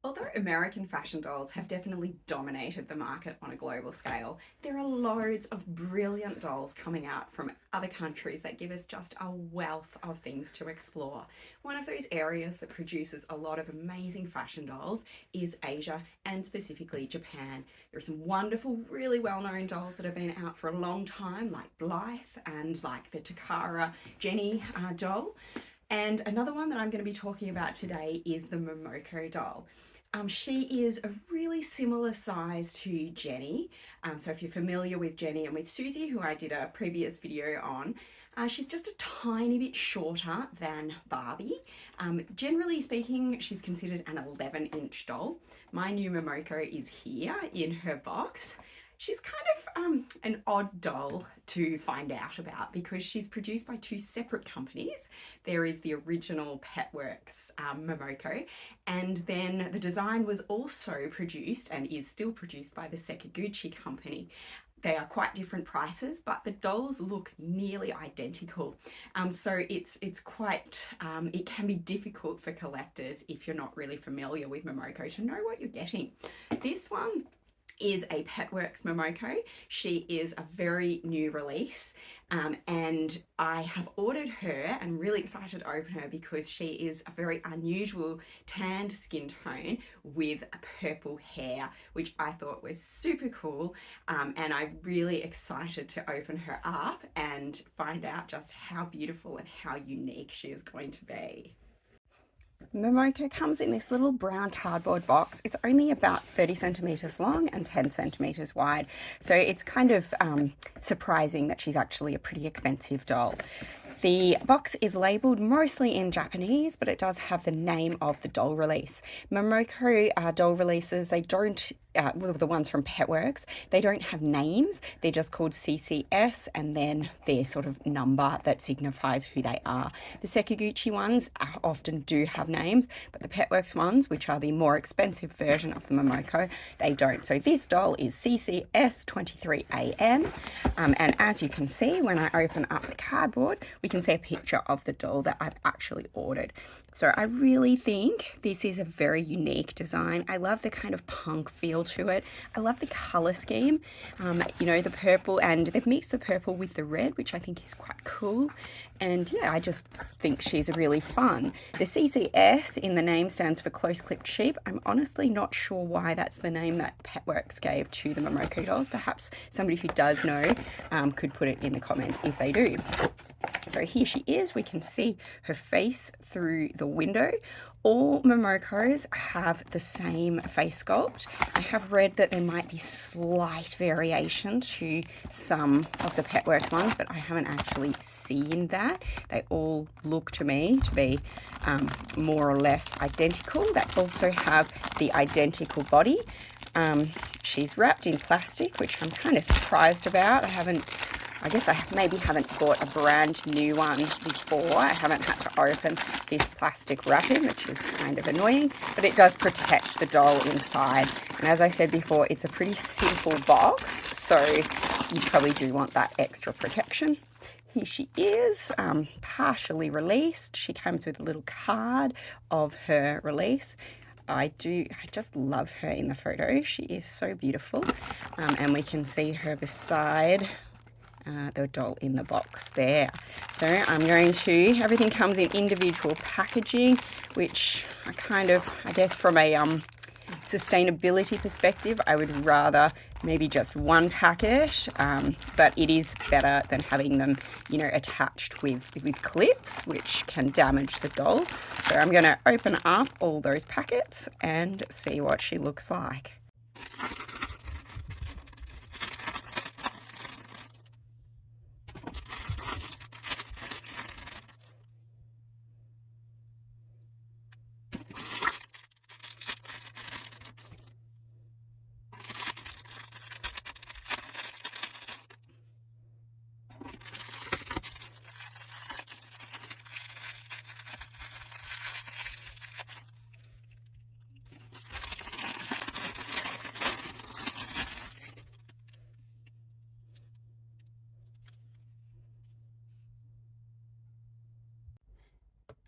Although American fashion dolls have definitely dominated the market on a global scale, there are loads of brilliant dolls coming out from other countries that give us just a wealth of things to explore. One of those areas that produces a lot of amazing fashion dolls is Asia, and specifically Japan. There are some wonderful, really well-known dolls that have been out for a long time, like Blythe and like the Takara Jenny doll. And another one that I'm going to be talking about today is the Momoko doll. She is a really similar size to Jenny. So if you're familiar with Jenny and with Susie, who I did a previous video on, she's just a tiny bit shorter than Barbie. Generally speaking, she's considered an 11-inch doll. My new Momoko is here in her box. She's kind of an odd doll to find out about because she's produced by two separate companies. There is the original Petworks Momoko, and then the design was also produced and is still produced by the Sakaguchi company. They are quite different prices, but the dolls look nearly identical. So it's quite, it can be difficult for collectors if you're not really familiar with Momoko to know what you're getting. This one is a Petworks Momoko. She is a very new release, and I have ordered her and really excited to open her because she is a very unusual tanned skin tone with a purple hair, which I thought was super cool, and I'm really excited to open her up and find out just how beautiful and how unique she is going to be. Momoko comes in this little brown cardboard box. It's only about 30 centimeters long and 10 centimeters wide. So it's kind of surprising that she's actually a pretty expensive doll. The box is labelled mostly in Japanese, but it does have the name of the doll release. Momoko doll releases, they don't, well, the ones from Petworks, they don't have names. They're just called CCS, and then their sort of number that signifies who they are. The Sakaguchi ones often do have names, but the Petworks ones, which are the more expensive version of the Momoko, they don't. So this doll is CCS23AN, and as you can see, when I open up the cardboard, we can see a picture of the doll that I've actually ordered. So I really think this is a very unique design. I love the kind of punk feel to it. I love the color scheme, you know, the purple, and they've mixed the purple with the red, which I think is quite cool. And yeah, I just think she's really fun. The CCS in the name stands for close clipped sheep. I'm honestly not sure why that's the name that Petworks gave to the Momoko dolls. Perhaps somebody who does know could put it in the comments if they do. So here she is. We can see her face through the window. All Momokos have the same face sculpt. I have read that there might be slight variation to some of the Petworks ones, but I haven't actually seen that. They all look to me to be more or less identical. They also have the identical body. She's wrapped in plastic, which I'm kind of surprised about. I guess I maybe haven't bought a brand new one before. I haven't had to open this plastic wrapping, which is kind of annoying, but it does protect the doll inside. And as I said before, it's a pretty simple box, so you probably do want that extra protection. Here she is, partially released. She comes with a little card of her release. I just love her in the photo. She is so beautiful, and we can see her beside the doll in the box there. So I'm going to, everything comes in individual packaging, which I guess from a sustainability perspective, I would rather maybe just one packet, but it is better than having them, you know, attached with clips, which can damage the doll. So I'm going to open up all those packets and see what she looks like.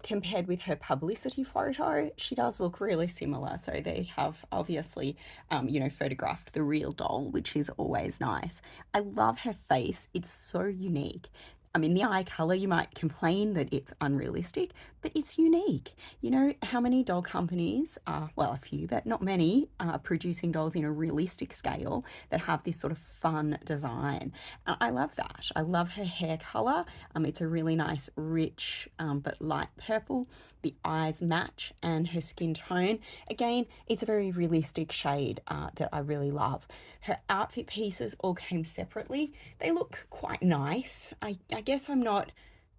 compared with her publicity photo, she does look really similar. So they have obviously, photographed the real doll, which is always nice. I love her face. It's so unique. I mean, the eye color, you might complain that it's unrealistic, but it's unique. You know how many doll companies are, well, a few, but not many, are producing dolls in a realistic scale that have this sort of fun design. And I love that. I love her hair color. It's a really nice, rich, but light purple. The eyes match and her skin tone. Again, it's a very realistic shade that I really love. Her outfit pieces all came separately. They look quite nice. I guess I'm not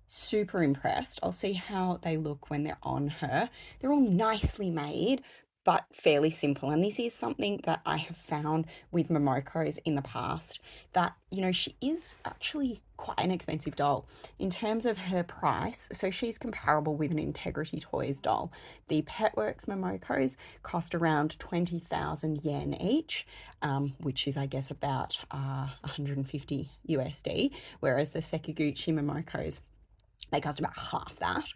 super impressed. I'll see how they look when they're on her. They're all nicely made, but fairly simple. And this is something that I have found with Momoko's in the past, that, she is actually quite an expensive doll in terms of her price. So she's comparable with an Integrity Toys doll. The Petworks Momoko's cost around 20,000 yen each, which is, I guess, about 150 USD, whereas the Sekiguchi Momoko's, they cost about half that.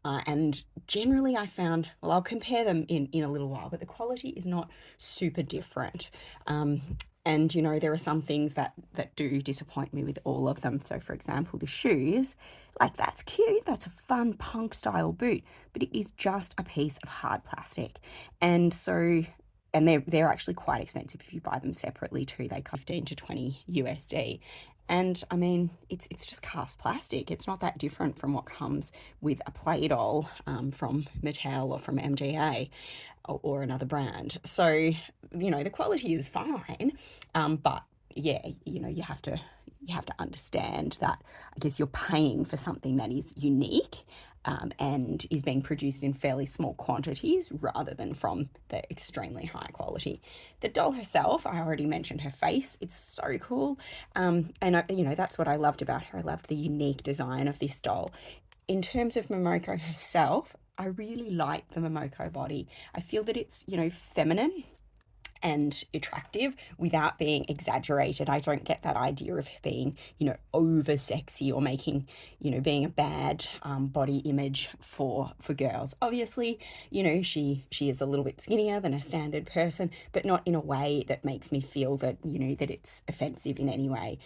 And generally I found, well, I'll compare them in a little while, but the quality is not super different. And, there are some things that do disappoint me with all of them. So, for example, the shoes, like, that's cute. That's a fun punk style boot, but it is just a piece of hard plastic. And so, and they're actually quite expensive if you buy them separately too. They cost 15 to 20 USD. And I mean, it's just cast plastic. It's not that different from what comes with a play doll from Mattel or from MGA or another brand. So, the quality is fine, but yeah, you have to understand that, I guess, you're paying for something that is unique, and is being produced in fairly small quantities rather than from the extremely high quality. The doll herself, I already mentioned her face. It's so cool. That's what I loved about her. I loved the unique design of this doll. In terms of Momoko herself, I really like the Momoko body. I feel that it's, feminine and attractive without being exaggerated. I don't get that idea of being, over sexy or making, being a bad body image for girls. Obviously, she is a little bit skinnier than a standard person, but not in a way that makes me feel that, that it's offensive in any way.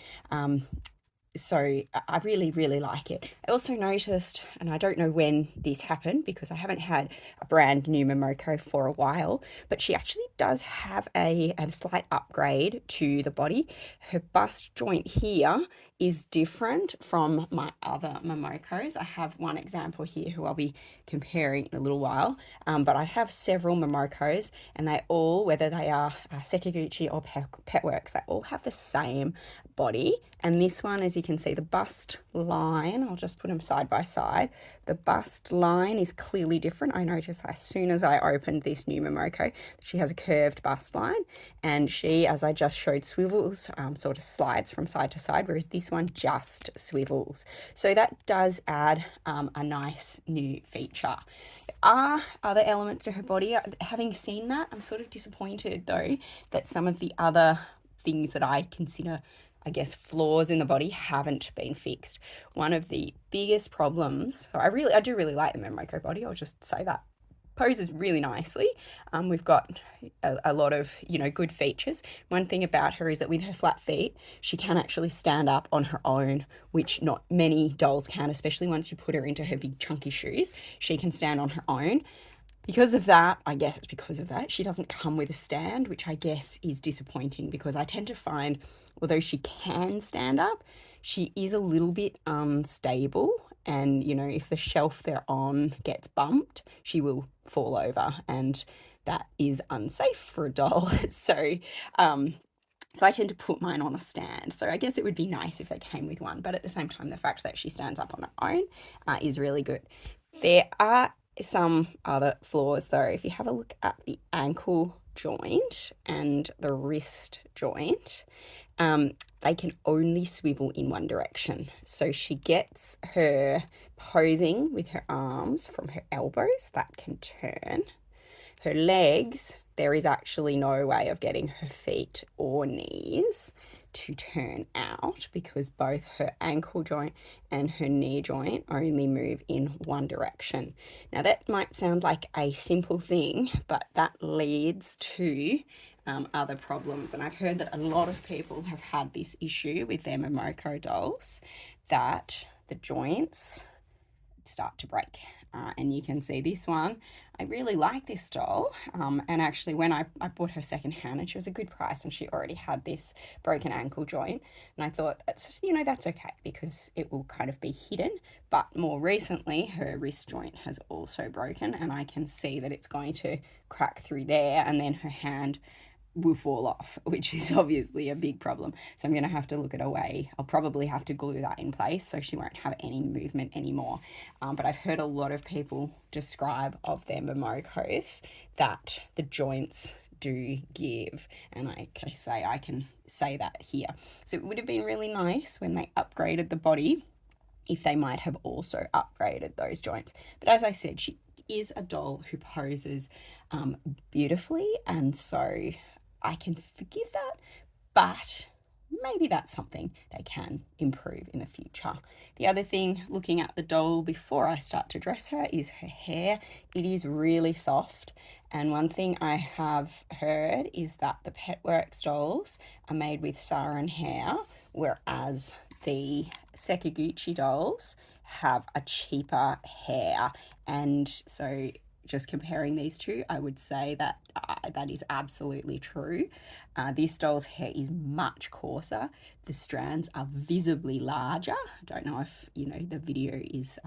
So I really, really like it. I also noticed, and I don't know when this happened because I haven't had a brand new Momoko for a while, but she actually does have a slight upgrade to the body. Her bust joint here is different from my other Momokos. I have one example here who I'll be comparing in a little while, but I have several Momokos, and they all, whether they are Sekiguchi or Petworks, they all have the same body. And this one, as you can see, the bust line, I'll just put them side by side. The bust line is clearly different. I noticed as soon as I opened this new Momoko, she has a curved bust line, and she, as I just showed, swivels, sort of slides from side to side, whereas this one just swivels. So that does add a nice new feature. There are other elements to her body. Having seen that, I'm sort of disappointed though that some of the other things that I consider, I guess, flaws in the body haven't been fixed. One of the biggest problems, so I do really like the Momoko body, I'll just say that. Poses really nicely. We've got a lot of, good features. One thing about her is that with her flat feet, she can actually stand up on her own, which not many dolls can, especially once you put her into her big chunky shoes. She can stand on her own. Because of that, I guess it's because of that, she doesn't come with a stand, which I guess is disappointing because I tend to find, although she can stand up, she is a little bit unstable. And, if the shelf they're on gets bumped, she will fall over, and that is unsafe for a doll. So I tend to put mine on a stand. So I guess it would be nice if they came with one, but at the same time, the fact that she stands up on her own is really good. There are some other flaws though. If you have a look at the ankle joint and the wrist joint, they can only swivel in one direction. So she gets her posing with her arms from her elbows, that can turn. Her legs, there is actually no way of getting her feet or knees to turn out because both her ankle joint and her knee joint only move in one direction. Now that might sound like a simple thing, but that leads to other problems. And I've heard that a lot of people have had this issue with their Momoko dolls, that the joints start to break. And you can see this one. I really like this doll. And actually, when I bought her secondhand, and she was a good price, and she already had this broken ankle joint. And I thought, that's okay because it will kind of be hidden. But more recently, her wrist joint has also broken, and I can see that it's going to crack through there, and then her hand will fall off, which is obviously a big problem. So I'm going to have to look at a way. I'll probably have to glue that in place so she won't have any movement anymore. But I've heard a lot of people describe of their Momokos that the joints do give, and I can say that here. So it would have been really nice when they upgraded the body if they might have also upgraded those joints. But as I said, she is a doll who poses beautifully, and so I can forgive that, but maybe that's something they can improve in the future. The other thing, looking at the doll before I start to dress her, is her hair. It is really soft, and one thing I have heard is that the Petworks dolls are made with sarin hair, whereas the Sekiguchi dolls have a cheaper hair. And so just comparing these two, I would say that that is absolutely true. This doll's hair is much coarser. The strands are visibly larger. I don't know if the video is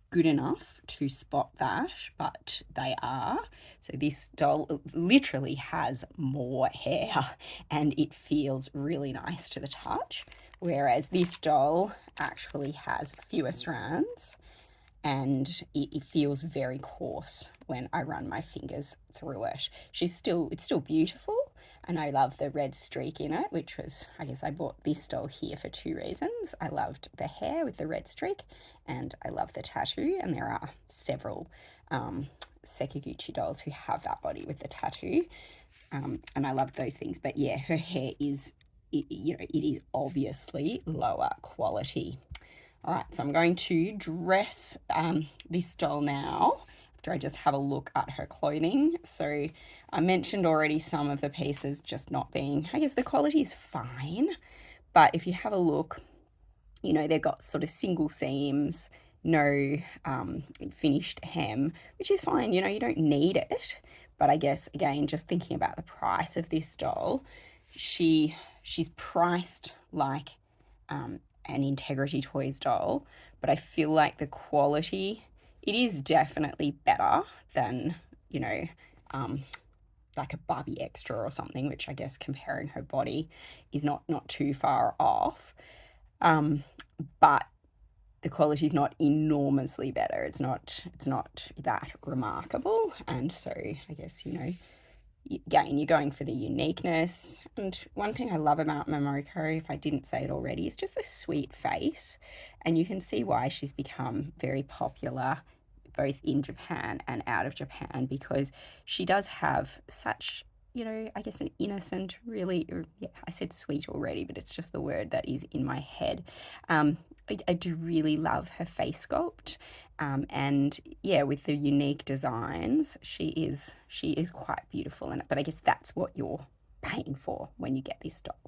good enough to spot that, but they are. So this doll literally has more hair, and it feels really nice to the touch, whereas this doll actually has fewer strands, and it feels very coarse when I run my fingers through it. It's still beautiful, and I love the red streak in it, which was, I guess I bought this doll here for two reasons. I loved the hair with the red streak, and I love the tattoo, and there are several Sekiguchi dolls who have that body with the tattoo, and I loved those things. But yeah, her hair is, it is obviously lower quality. All right, so I'm going to dress this doll now after I just have a look at her clothing. So I mentioned already some of the pieces just not being, I guess the quality is fine, but if you have a look, they've got sort of single seams, no finished hem, which is fine. You don't need it. But I guess, again, just thinking about the price of this doll, she's priced like an Integrity Toys doll, but I feel like the quality, it is definitely better than, like a Barbie Extra or something, which I guess comparing her body is not too far off. But the quality is not enormously better. It's not that remarkable. And so I guess, again, you're going for the uniqueness. And one thing I love about Momoko, if I didn't say it already, is just the sweet face. And you can see why she's become very popular both in Japan and out of Japan, because she does have such, I guess an innocent, really, yeah, I said sweet already, but it's just the word that is in my head. I do really love her face sculpt, and yeah, with the unique designs, she is quite beautiful in it. But I guess that's what you're paying for when you get this doll.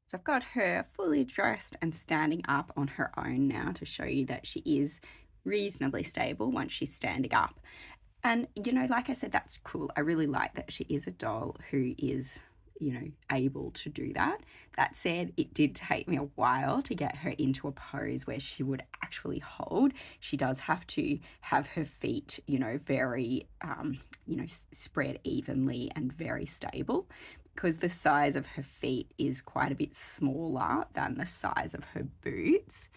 So I've got her fully dressed and standing up on her own now to show you that she is reasonably stable once she's standing up. And, like I said, that's cool. I really like that she is a doll who is able to do that. That said, it did take me a while to get her into a pose where she would actually hold. She does have to have her feet, very, spread evenly and very stable, because the size of her feet is quite a bit smaller than the size of her boots.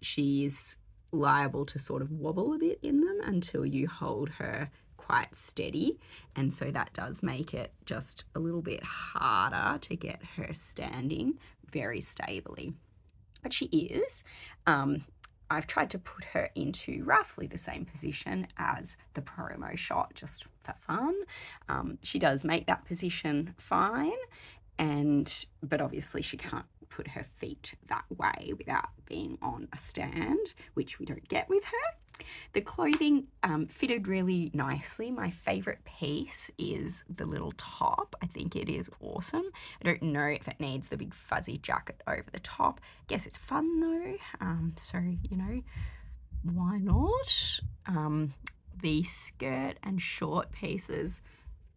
She's liable to sort of wobble a bit in them until you hold her quite steady, and so that does make it just a little bit harder to get her standing very stably. But she is. I've tried to put her into roughly the same position as the promo shot just for fun. She does make that position fine, but obviously she can't put her feet that way without being on a stand, which we don't get with her. The clothing fitted really nicely. My favourite piece is the little top. I think it is awesome. I don't know if it needs the big fuzzy jacket over the top. I guess it's fun though, so why not? The skirt and short pieces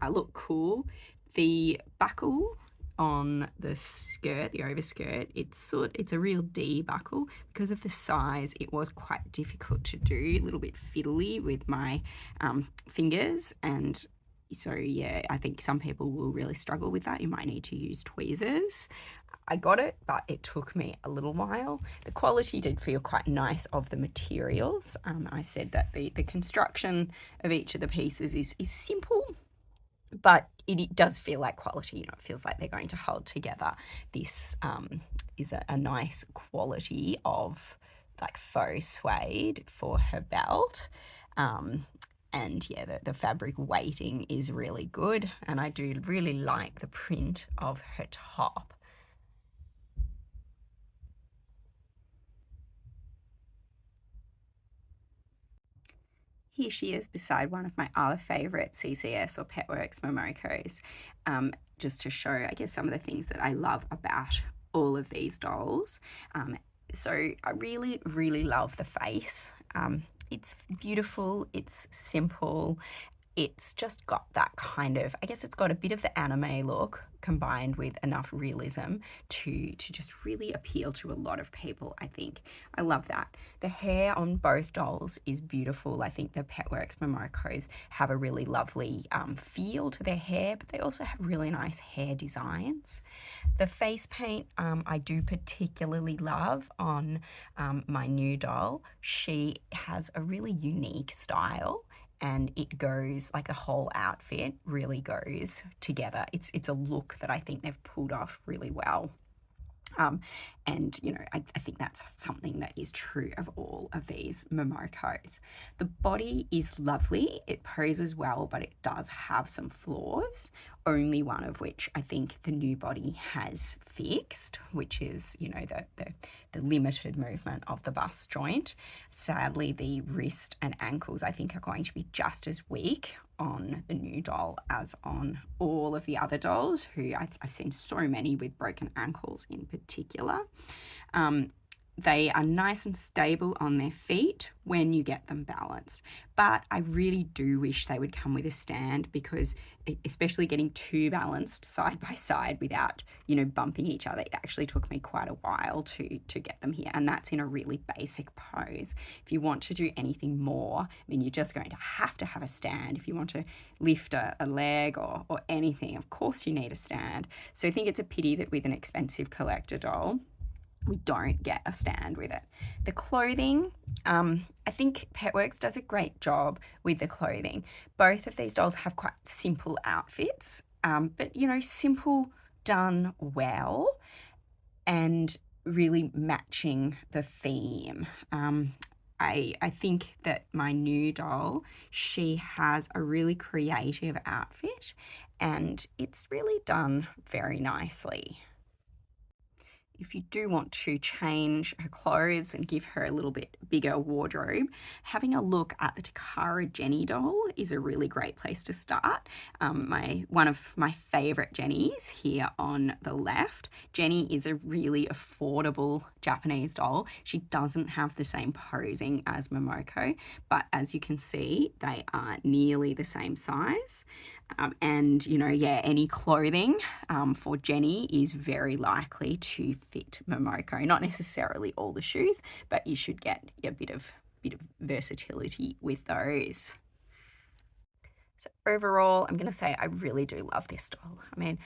look cool. The buckle on the skirt, the overskirt, it's a real D buckle. Because of the size, it was quite difficult to do, a little bit fiddly with my fingers, and so yeah, I think some people will really struggle with that. You might need to use tweezers. I got it, but it took me a little while. The quality did feel quite nice of the materials. I said that the construction of each of the pieces is simple, but it does feel like quality. It feels like they're going to hold together. This is a nice quality of like faux suede for her belt. And yeah, the fabric weighting is really good, and I do really like the print of her top. Here she is beside one of my other favourite CCS or Petworks Momokos, just to show, I guess, some of the things that I love about all of these dolls. So I really, really love the face. It's beautiful, it's simple, it's just got that kind of, I guess it's got a bit of the anime look combined with enough realism to just really appeal to a lot of people, I think. I love that. The hair on both dolls is beautiful. I think the Petworks Momokos have a really lovely feel to their hair, but they also have really nice hair designs. The face paint I do particularly love on my new doll. She has a really unique style, and it goes, like the whole outfit really goes together. It's a look that I think they've pulled off really well. And I think that's something that is true of all of these Momokos. The body is lovely, it poses well, but it does have some flaws, only one of which I think the new body has fixed, which is the limited movement of the bust joint. Sadly, the wrist and ankles I think are going to be just as weak on the new doll as on all of the other dolls, who I've seen so many with broken ankles in particular. They are nice and stable on their feet when you get them balanced. But I really do wish they would come with a stand, because especially getting too balanced side by side without, bumping each other, it actually took me quite a while to get them here. And that's in a really basic pose. If you want to do anything more, you're just going to have a stand. If you want to lift a leg or anything, of course you need a stand. So I think it's a pity that with an expensive collector doll, we don't get a stand with it. The clothing, I think Petworks does a great job with the clothing. Both of these dolls have quite simple outfits, but simple done well and really matching the theme. I think that my new doll, she has a really creative outfit, and it's really done very nicely. if you do want to change her clothes and give her a little bit bigger wardrobe, having a look at the Takara Jenny doll is a really great place to start. One of my favourite Jennies here on the left. Jenny is a really affordable Japanese doll. She doesn't have the same posing as Momoko, but as you can see, they are nearly the same size. And, you know, yeah, any clothing for Jenny is very likely to fit Momoko. Not necessarily all the shoes, but you should get a bit of versatility with those. So overall, I'm going to say I really do love this doll. I mean,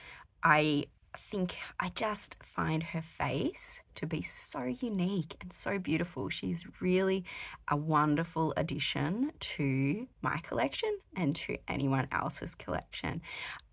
I think I just find her face to be so unique and so beautiful. She's really a wonderful addition to my collection and to anyone else's collection.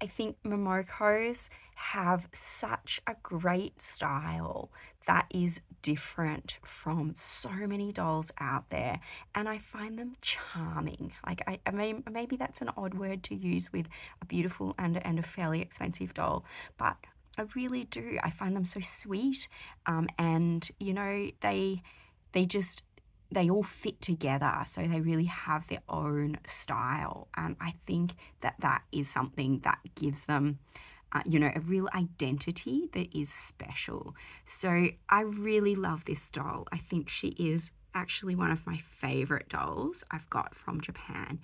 I think Momoko's have such a great style that is different from so many dolls out there, and I find them charming. Like I mean, maybe that's an odd word to use with a beautiful and a fairly expensive doll, but I really do. I find them so sweet, and you know they all fit together, so they really have their own style, and I think that is something that gives them a real identity that is special. So I really love this doll. I think she is actually one of my favorite dolls I've got from Japan.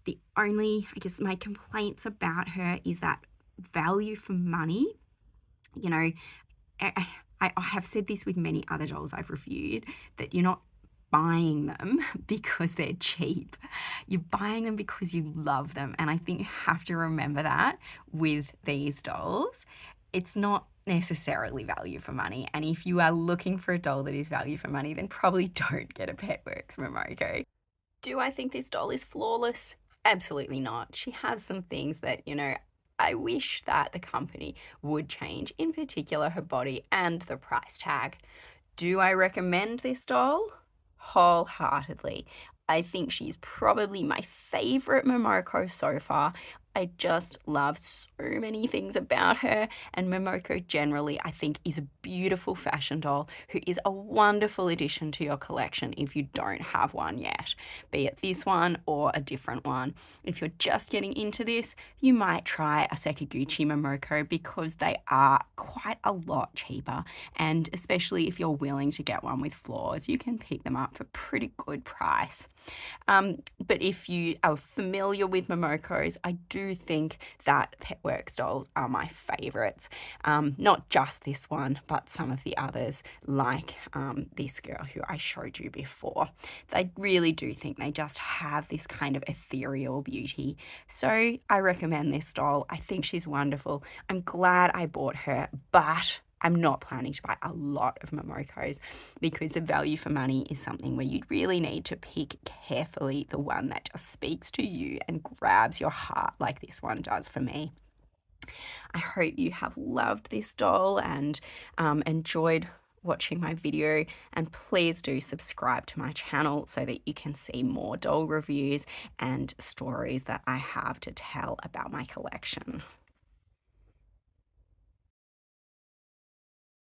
The only, I guess, my complaints about her is that value for money. You know, I have said this with many other dolls I've reviewed, that you're not buying them because they're cheap. You're buying them because you love them. And I think you have to remember that with these dolls. It's not necessarily value for money. And if you are looking for a doll that is value for money, then probably don't get a Petworks Momoko. Do I think this doll is flawless? Absolutely not. She has some things that, I wish that the company would change, in particular her body and the price tag. Do I recommend this doll? Wholeheartedly. I think she's probably my favorite Momoko so far. I just love so many things about her, and Momoko generally, I think, is a beautiful fashion doll who is a wonderful addition to your collection if you don't have one yet, be it this one or a different one. If you're just getting into this, you might try a Sekiguchi Momoko because they are quite a lot cheaper, and especially if you're willing to get one with flaws, you can pick them up for pretty good price. But if you are familiar with Momoko's, I do think that Petworks dolls are my favourites. Not just this one, but some of the others, like this girl who I showed you before. I really do think they just have this kind of ethereal beauty. So I recommend this doll. I think she's wonderful. I'm glad I bought her, but I'm not planning to buy a lot of Momoko's because the value for money is something where you really need to pick carefully the one that just speaks to you and grabs your heart like this one does for me. I hope you have loved this doll and enjoyed watching my video, and please do subscribe to my channel so that you can see more doll reviews and stories that I have to tell about my collection.